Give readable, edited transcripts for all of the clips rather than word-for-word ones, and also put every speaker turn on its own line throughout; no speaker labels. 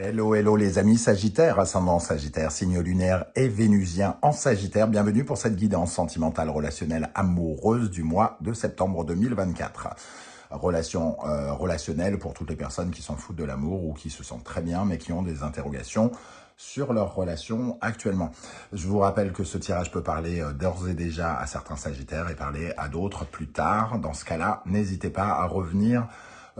Hello, hello les amis Sagittaires, ascendant Sagittaire, signe lunaire et vénusien en Sagittaire. Bienvenue pour cette guidance sentimentale relationnelle amoureuse du mois de septembre 2024. Relationnelle pour toutes les personnes qui s'en foutent de l'amour ou qui se sentent très bien mais qui ont des interrogations sur leur relation actuellement. Je vous rappelle que ce tirage peut parler d'ores et déjà à certains Sagittaires et parler à d'autres plus tard. Dans ce cas-là, n'hésitez pas à revenir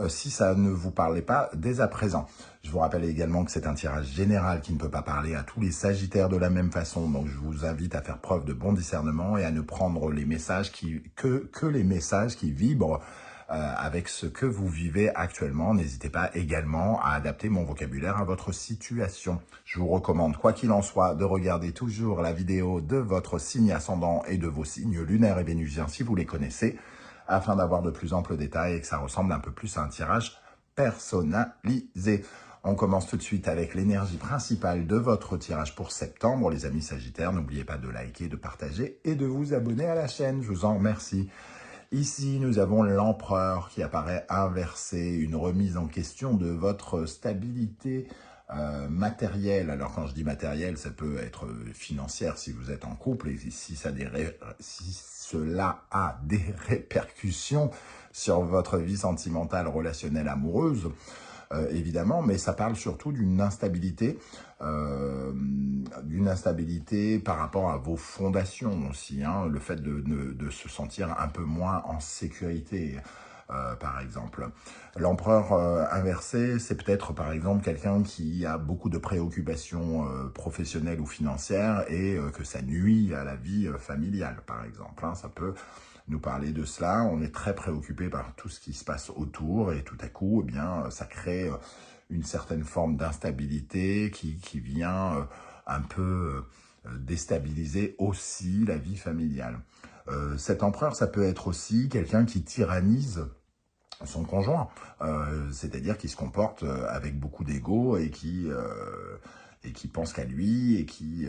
si ça ne vous parlait pas dès à présent. Je vous rappelle également que c'est un tirage général qui ne peut pas parler à tous les Sagittaires de la même façon. Donc je vous invite à faire preuve de bon discernement et à ne prendre les messages que les messages qui vibrent avec ce que vous vivez actuellement. N'hésitez pas également à adapter mon vocabulaire à votre situation. Je vous recommande, quoi qu'il en soit, de regarder toujours la vidéo de votre signe ascendant et de vos signes lunaires et vénusiens si vous les connaissez, afin d'avoir de plus amples détails et que ça ressemble un peu plus à un tirage personnalisé. On commence tout de suite avec l'énergie principale de votre tirage pour septembre. Les amis Sagittaires, n'oubliez pas de liker, de partager et de vous abonner à la chaîne. Je vous en remercie. Ici, nous avons l'empereur qui apparaît inversé, une remise en question de votre stabilité matérielle. Alors quand je dis matérielle, ça peut être financière si vous êtes en couple et si cela a des répercussions sur votre vie sentimentale, relationnelle, amoureuse, évidemment, mais ça parle surtout d'une instabilité par rapport à vos fondations aussi, hein, le fait de se sentir un peu moins en sécurité. Par exemple. L'empereur inversé, c'est peut-être par exemple quelqu'un qui a beaucoup de préoccupations professionnelles ou financières et que ça nuit à la vie familiale, par exemple. Hein. Ça peut nous parler de cela. On est très préoccupé par tout ce qui se passe autour et tout à coup, eh bien, ça crée une certaine forme d'instabilité qui vient un peu déstabiliser aussi la vie familiale. Cet empereur, ça peut être aussi quelqu'un qui tyrannise son conjoint, c'est-à-dire qui se comporte avec beaucoup d'ego et qui pense qu'à lui et qui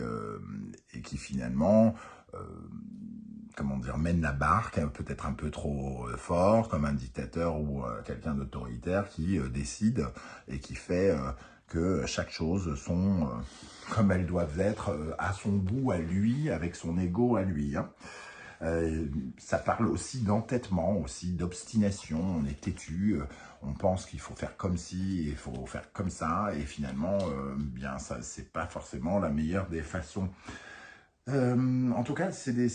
finalement comment dire, mène la barque peut-être un peu trop fort, comme un dictateur ou quelqu'un d'autoritaire qui décide et qui fait que chaque chose sont comme elles doivent être à son goût, à lui, avec son ego à lui. Hein. Ça parle aussi d'entêtement, aussi d'obstination, on est têtu, on pense qu'il faut faire comme ci, il faut faire comme ça, et finalement, bien ça, c'est pas forcément la meilleure des façons. En tout cas, c'est des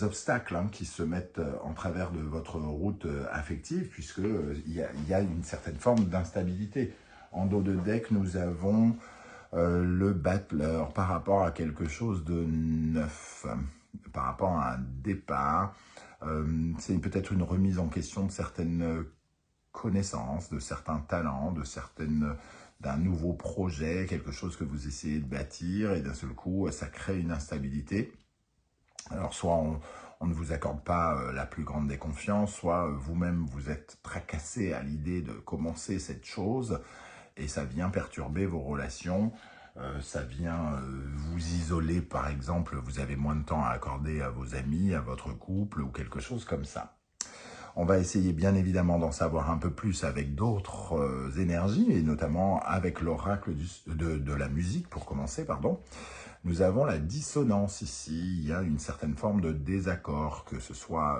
obstacles hein, qui se mettent en travers de votre route affective, puisque il y a une certaine forme d'instabilité. En dos de deck, nous avons le battleur par rapport à quelque chose de neuf, par rapport à un départ. C'est peut-être une remise en question de certaines connaissances, de certains talents, d'un nouveau projet, quelque chose que vous essayez de bâtir et d'un seul coup, ça crée une instabilité. Alors soit on ne vous accorde pas la plus grande des confiances, soit vous-même vous êtes tracassé à l'idée de commencer cette chose et ça vient perturber vos relations, ça vient vous isoler par exemple, vous avez moins de temps à accorder à vos amis, à votre couple ou quelque chose comme ça. On va essayer bien évidemment d'en savoir un peu plus avec d'autres énergies et notamment avec l'oracle de la musique pour commencer, pardon. Nous avons la dissonance ici, il y a une certaine forme de désaccord, que ce soit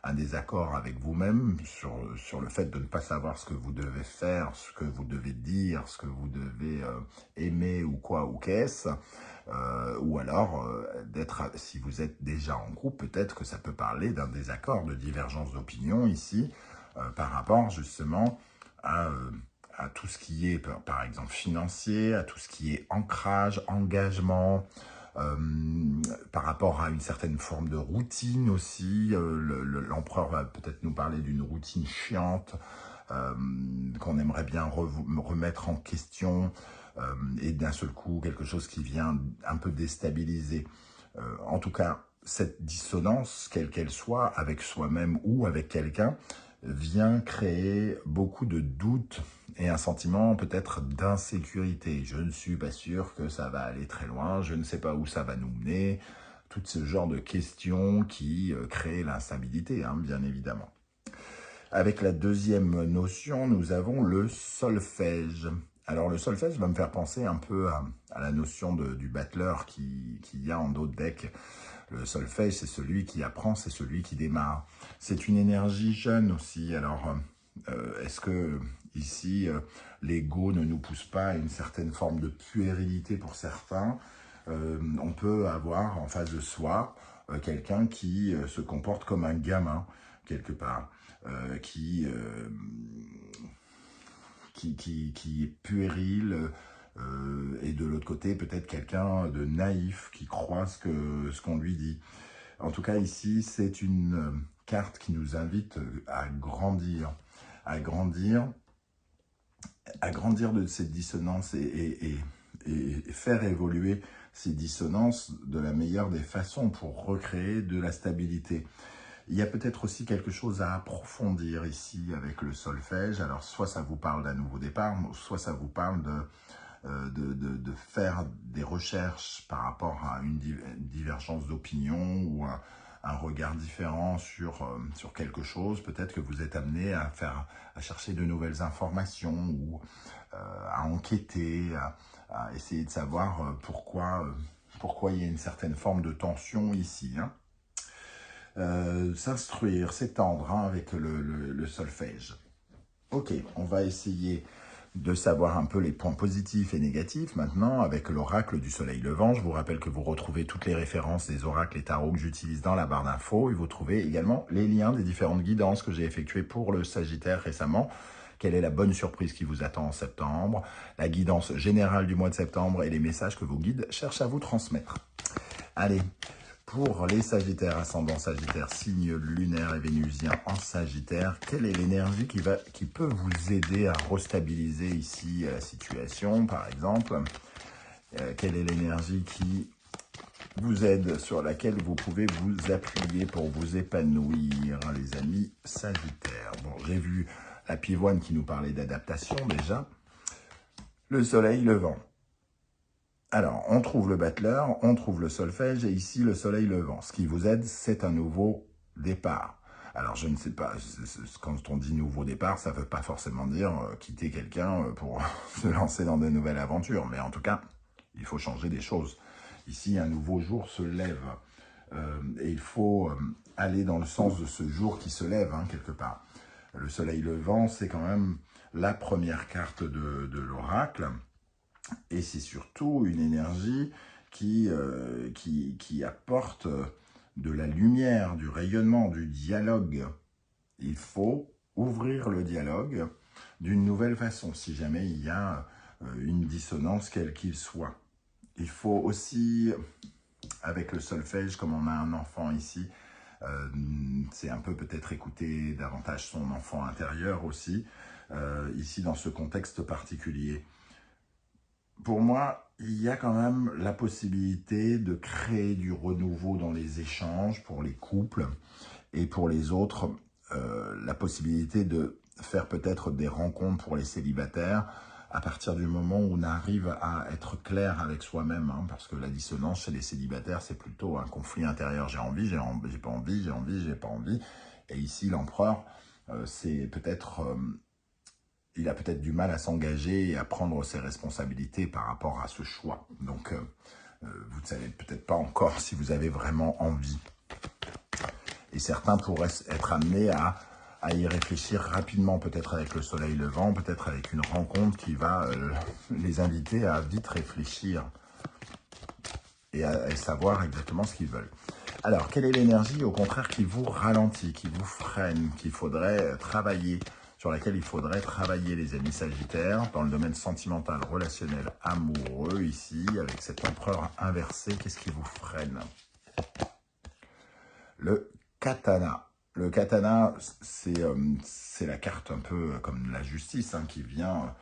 un désaccord avec vous-même sur le fait de ne pas savoir ce que vous devez faire, ce que vous devez dire, ce que vous devez aimer ou quoi ou qu'est-ce, ou alors si vous êtes déjà en groupe, peut-être que ça peut parler d'un désaccord, de divergence d'opinion ici, par rapport justement à tout ce qui est, par exemple, financier, à tout ce qui est ancrage, engagement, par rapport à une certaine forme de routine aussi. L'empereur va peut-être nous parler d'une routine chiante, qu'on aimerait bien remettre en question, et d'un seul coup, quelque chose qui vient un peu déstabiliser. En tout cas, cette dissonance, quelle qu'elle soit, avec soi-même ou avec quelqu'un, vient créer beaucoup de doutes et un sentiment peut-être d'insécurité. Je ne suis pas sûr que ça va aller très loin, je ne sais pas où ça va nous mener, tout ce genre de questions qui créent l'instabilité, hein, bien évidemment. Avec la deuxième notion, nous avons le solfège. Alors le solfège va me faire penser un peu à la notion du battleur qu'il y a en dos de deck. Le solfège, c'est celui qui apprend, c'est celui qui démarre. C'est une énergie jeune aussi. Alors, est-ce que ici, l'ego ne nous pousse pas à une certaine forme de puérilité pour certains? On peut avoir en face de soi quelqu'un qui se comporte comme un gamin, quelque part, qui est puéril, et de l'autre côté, peut-être quelqu'un de naïf qui croit ce qu'on lui dit. En tout cas, ici, c'est une carte qui nous invite à grandir, à grandir, de cette dissonance et faire évoluer ces dissonances de la meilleure des façons pour recréer de la stabilité. Il y a peut-être aussi quelque chose à approfondir ici avec le solfège. Alors, soit ça vous parle d'un nouveau départ, soit ça vous parle de faire des recherches par rapport à une divergence d'opinion ou un regard différent sur quelque chose. Peut-être que vous êtes amené à chercher de nouvelles informations ou à enquêter, à essayer de savoir pourquoi il y a une certaine forme de tension ici, hein. S'instruire, s'étendre, hein, avec le solfège. Ok, on va essayer de savoir un peu les points positifs et négatifs maintenant avec l'oracle du soleil levant. Je vous rappelle que vous retrouvez toutes les références des oracles et tarots que j'utilise dans la barre d'infos et vous trouvez également les liens des différentes guidances que j'ai effectuées pour le Sagittaire récemment. Quelle est la bonne surprise qui vous attend en septembre, la guidance générale du mois de septembre et les messages que vos guides cherchent à vous transmettre. Allez, pour les Sagittaires, ascendant Sagittaire, signe lunaire et vénusien en Sagittaire, quelle est l'énergie qui peut vous aider à restabiliser ici la situation, par exemple? Quelle est l'énergie qui vous aide, sur laquelle vous pouvez vous appuyer pour vous épanouir, les amis Sagittaires? Bon, j'ai vu la pivoine qui nous parlait d'adaptation déjà. Le soleil levant. Alors, on trouve le battleur, on trouve le solfège, et ici, le soleil levant. Ce qui vous aide, c'est un nouveau départ. Alors, je ne sais pas, quand on dit nouveau départ, ça ne veut pas forcément dire quitter quelqu'un pour se lancer dans de nouvelles aventures. Mais en tout cas, il faut changer des choses. Ici, un nouveau jour se lève. Et il faut aller dans le sens de ce jour qui se lève, hein, quelque part. Le soleil levant, c'est quand même la première carte de l'oracle. Et c'est surtout une énergie qui apporte de la lumière, du rayonnement, du dialogue. Il faut ouvrir le dialogue d'une nouvelle façon, si jamais il y a une dissonance, quel qu'il soit. Il faut aussi, avec le solfège, comme on a un enfant ici, c'est un peu peut-être écouter davantage son enfant intérieur aussi, ici dans ce contexte particulier. Pour moi, il y a quand même la possibilité de créer du renouveau dans les échanges pour les couples et pour les autres, la possibilité de faire peut-être des rencontres pour les célibataires à partir du moment où on arrive à être clair avec soi-même, hein, parce que la dissonance chez les célibataires, c'est plutôt un conflit intérieur. J'ai envie, j'ai pas envie, j'ai envie, j'ai pas envie. Et ici, l'empereur, c'est peut-être... il a peut-être du mal à s'engager et à prendre ses responsabilités par rapport à ce choix. Donc, vous ne savez peut-être pas encore si vous avez vraiment envie. Et certains pourraient être amenés à y réfléchir rapidement, peut-être avec le soleil levant, peut-être avec une rencontre qui va les inviter à vite réfléchir et à savoir exactement ce qu'ils veulent. Alors, quelle est l'énergie, au contraire, qui vous ralentit, qui vous freine, qu'il faudrait travailler, sur laquelle il faudrait travailler, les amis Sagittaires, dans le domaine sentimental, relationnel, amoureux, ici, avec cet empereur inversé, qu'est-ce qui vous freine? Le katana. Le katana, c'est la carte un peu comme la justice, hein, qui vient...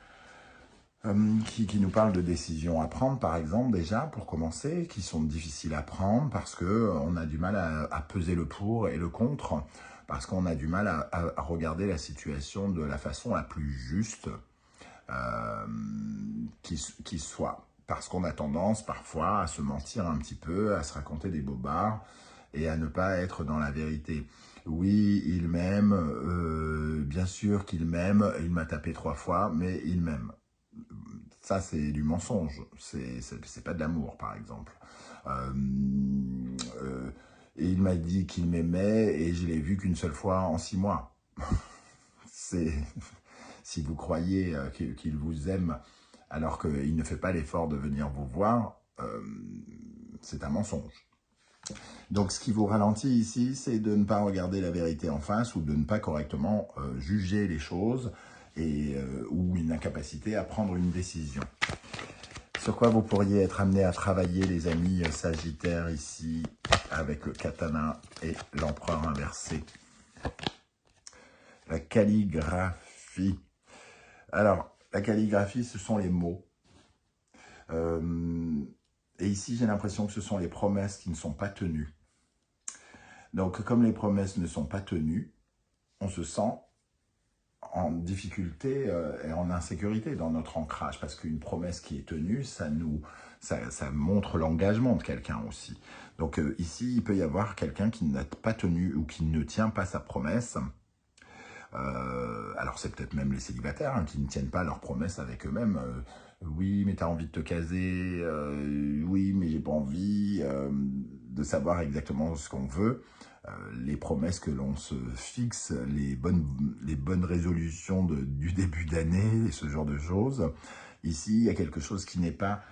qui nous parle de décisions à prendre, par exemple, déjà, pour commencer, qui sont difficiles à prendre parce qu'on a du mal à peser le pour et le contre, parce qu'on a du mal à regarder la situation de la façon la plus juste qui soit. Parce qu'on a tendance, parfois, à se mentir un petit peu, à se raconter des bobards et à ne pas être dans la vérité. Oui, il m'aime, bien sûr qu'il m'aime, il m'a tapé 3 fois, mais il m'aime. Ça, c'est du mensonge, c'est pas de l'amour, par exemple. Euh, et il m'a dit qu'il m'aimait, et je l'ai vu qu'une seule fois en 6 mois. C'est... Si vous croyez qu'il vous aime alors qu'il ne fait pas l'effort de venir vous voir, c'est un mensonge. Donc ce qui vous ralentit ici, c'est de ne pas regarder la vérité en face ou de ne pas correctement juger les choses ou une incapacité à prendre une décision. Sur quoi vous pourriez être amené à travailler, les amis sagittaires, ici, avec le katana et l'empereur inversé. La calligraphie. Alors, la calligraphie, ce sont les mots. Et ici, j'ai l'impression que ce sont les promesses qui ne sont pas tenues. Donc, comme les promesses ne sont pas tenues, on se sent en difficulté et en insécurité dans notre ancrage. Parce qu'une promesse qui est tenue, ça montre l'engagement de quelqu'un aussi. Donc, ici, il peut y avoir quelqu'un qui n'a pas tenu ou qui ne tient pas sa promesse. Alors c'est peut-être même les célibataires hein, qui ne tiennent pas leurs promesses avec eux-mêmes. Oui, mais tu as envie de te caser. Oui, mais j'ai pas envie de savoir exactement ce qu'on veut. Les promesses que l'on se fixe, les bonnes résolutions du début d'année, et ce genre de choses. Ici, il y a quelque chose qui n'est pas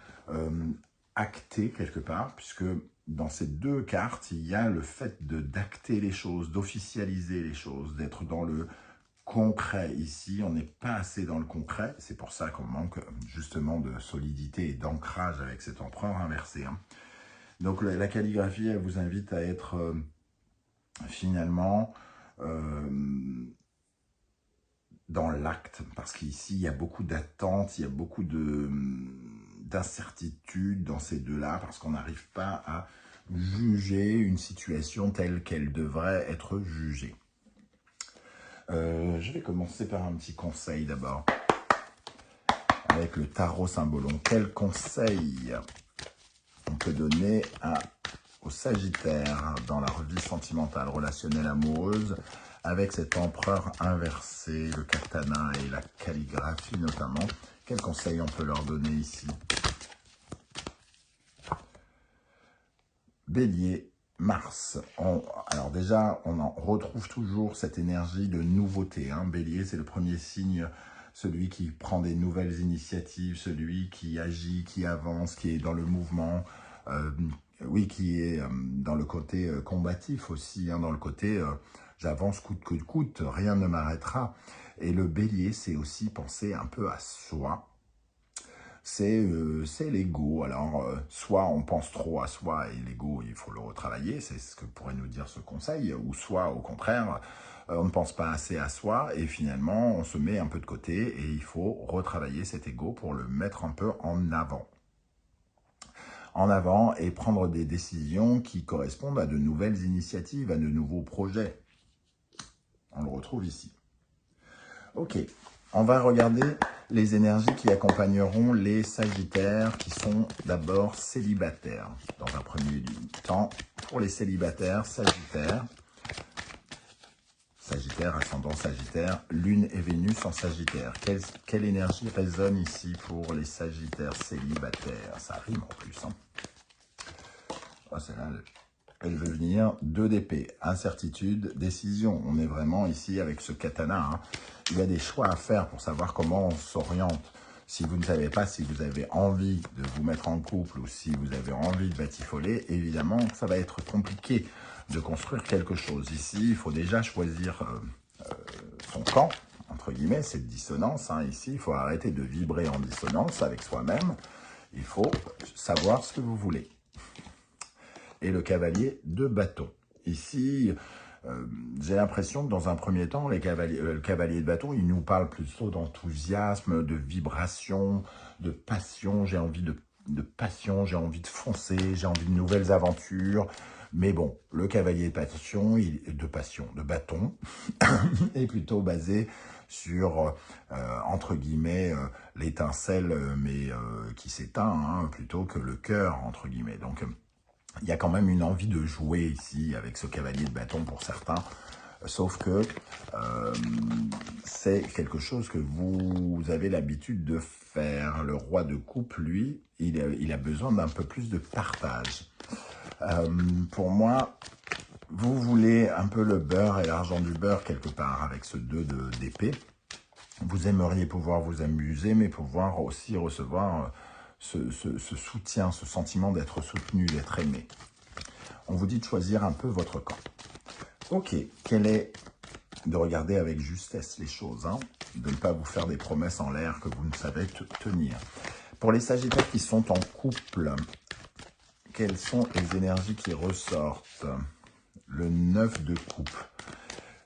acté quelque part, puisque dans ces deux cartes, il y a le fait d'acter les choses, d'officialiser les choses, d'être dans le concret. Ici, on n'est pas assez dans le concret. C'est pour ça qu'on manque justement de solidité et d'ancrage avec cet empereur inversé. Hein. Donc la calligraphie, elle vous invite à être finalement dans l'acte. Parce qu'ici, il y a beaucoup d'attentes, il y a beaucoup d'incertitudes dans ces deux-là, parce qu'on n'arrive pas à juger une situation telle qu'elle devrait être jugée. Je vais commencer par un petit conseil d'abord. Avec le tarot symbolon. Quel conseil on peut donner aux Sagittaires dans leur vie sentimentale, relationnelle, amoureuse, avec cet empereur inversé, le katana et la calligraphie notamment. Quel conseil on peut leur donner ici? Bélier. Mars. Alors déjà, on en retrouve toujours cette énergie de nouveauté. Hein. Bélier, c'est le premier signe, celui qui prend des nouvelles initiatives, celui qui agit, qui avance, qui est dans le mouvement, oui, qui est dans le côté combatif aussi, hein, dans le côté j'avance coûte que coûte, rien ne m'arrêtera. Et le Bélier, c'est aussi penser un peu à soi. C'est l'ego. Alors, soit on pense trop à soi et l'ego, il faut le retravailler, c'est ce que pourrait nous dire ce conseil, ou soit au contraire, on ne pense pas assez à soi et finalement, on se met un peu de côté et il faut retravailler cet ego pour le mettre un peu en avant. En avant et prendre des décisions qui correspondent à de nouvelles initiatives, à de nouveaux projets. On le retrouve ici. Ok. On va regarder les énergies qui accompagneront les Sagittaires qui sont d'abord célibataires. Dans un premier temps, pour les célibataires, Sagittaire, ascendant Sagittaire, Lune et Vénus en Sagittaire. Quelle énergie résonne ici pour les Sagittaires célibataires? Ça rime en plus. Hein. Oh, celle-là, elle veut venir 2 d'épée, incertitude, décision. On est vraiment ici avec ce katana. Hein. Il y a des choix à faire pour savoir comment on s'oriente. Si vous ne savez pas si vous avez envie de vous mettre en couple ou si vous avez envie de batifoler, évidemment, ça va être compliqué de construire quelque chose. Ici, il faut déjà choisir son camp, entre guillemets, cette dissonance. Hein. Ici, il faut arrêter de vibrer en dissonance avec soi-même. Il faut savoir ce que vous voulez. Et le cavalier de bâton. Ici, j'ai l'impression que dans un premier temps, le cavalier de bâton, il nous parle plutôt d'enthousiasme, de vibration, de passion. J'ai envie de passion, j'ai envie de foncer, j'ai envie de nouvelles aventures. Mais bon, le cavalier de bâton, est plutôt basé sur, entre guillemets, l'étincelle, mais qui s'éteint, hein, plutôt que le cœur, entre guillemets. Donc, il y a quand même une envie de jouer ici avec ce cavalier de bâton pour certains. Sauf que c'est quelque chose que vous avez l'habitude de faire. Le roi de coupe, lui, il a besoin d'un peu plus de partage. Pour moi, vous voulez un peu le beurre et l'argent du beurre quelque part avec ce 2 d'épée. Vous aimeriez pouvoir vous amuser, mais pouvoir aussi recevoir ce soutien, ce sentiment d'être soutenu, d'être aimé. On vous dit de choisir un peu votre camp. Ok, quel est de regarder avec justesse les choses, hein, de ne pas vous faire des promesses en l'air que vous ne savez tenir. Pour les Sagittaires qui sont en couple, quelles sont les énergies qui ressortent? Le 9 de coupe.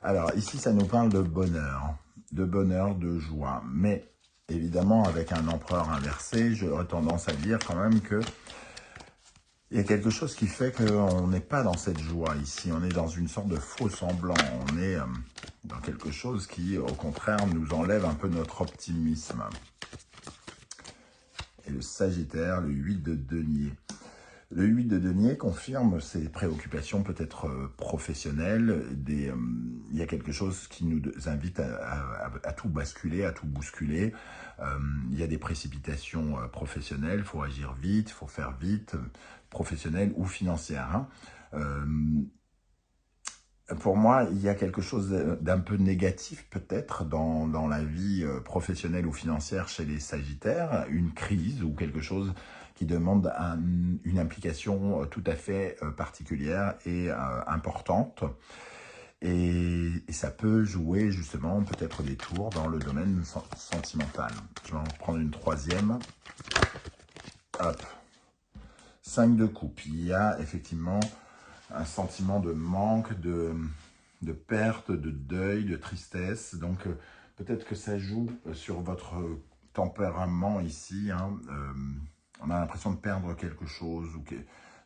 Alors ici, ça nous parle de bonheur, de joie. Mais évidemment, avec un empereur inversé, j'aurais tendance à dire quand même que il y a quelque chose qui fait qu'on n'est pas dans cette joie ici. On est dans une sorte de faux semblant. On est dans quelque chose qui, au contraire, nous enlève un peu notre optimisme. Et le Sagittaire, le 8 de denier. Le 8 de denier confirme ses préoccupations peut-être professionnelles. Il y a quelque chose qui nous invite à tout basculer, à tout bousculer. Il y a des précipitations professionnelles, il faut agir vite, il faut faire vite, professionnelles ou financières. Hein. Pour moi, il y a quelque chose d'un peu négatif peut-être dans la vie professionnelle ou financière chez les Sagittaires, une crise ou quelque chose qui demande une implication tout à fait particulière et importante. Et ça peut jouer justement peut-être des tours dans le domaine sentimental. Je vais en prendre une troisième. Hop. 5 de coupe. Il y a effectivement un sentiment de manque, de perte, de deuil, de tristesse. Donc peut-être que ça joue sur votre tempérament ici. Hein. On a l'impression de perdre quelque chose ou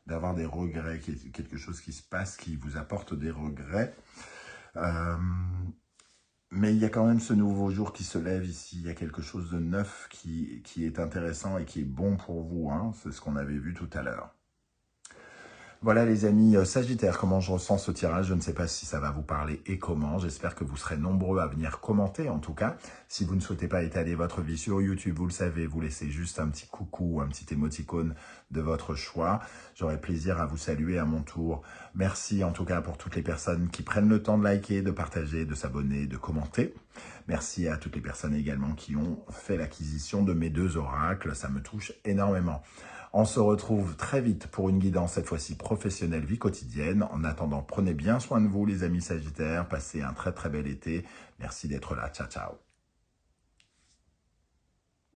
d'avoir des regrets, quelque chose qui se passe qui vous apporte des regrets. Mais il y a quand même ce nouveau jour qui se lève ici. Il y a quelque chose de neuf qui est intéressant et qui est bon pour vous. Hein. C'est ce qu'on avait vu tout à l'heure. Voilà les amis Sagittaires, comment je ressens ce tirage, je ne sais pas si ça va vous parler et comment, j'espère que vous serez nombreux à venir commenter en tout cas. Si vous ne souhaitez pas étaler votre vie sur YouTube, vous le savez, vous laissez juste un petit coucou, un petit émoticône de votre choix. J'aurai plaisir à vous saluer à mon tour. Merci en tout cas pour toutes les personnes qui prennent le temps de liker, de partager, de s'abonner, de commenter. Merci à toutes les personnes également qui ont fait l'acquisition de mes 2 oracles, ça me touche énormément. On se retrouve très vite pour une guidance, cette fois-ci professionnelle, vie quotidienne. En attendant, prenez bien soin de vous les amis Sagittaires. Passez un très très bel été. Merci d'être là. Ciao, ciao.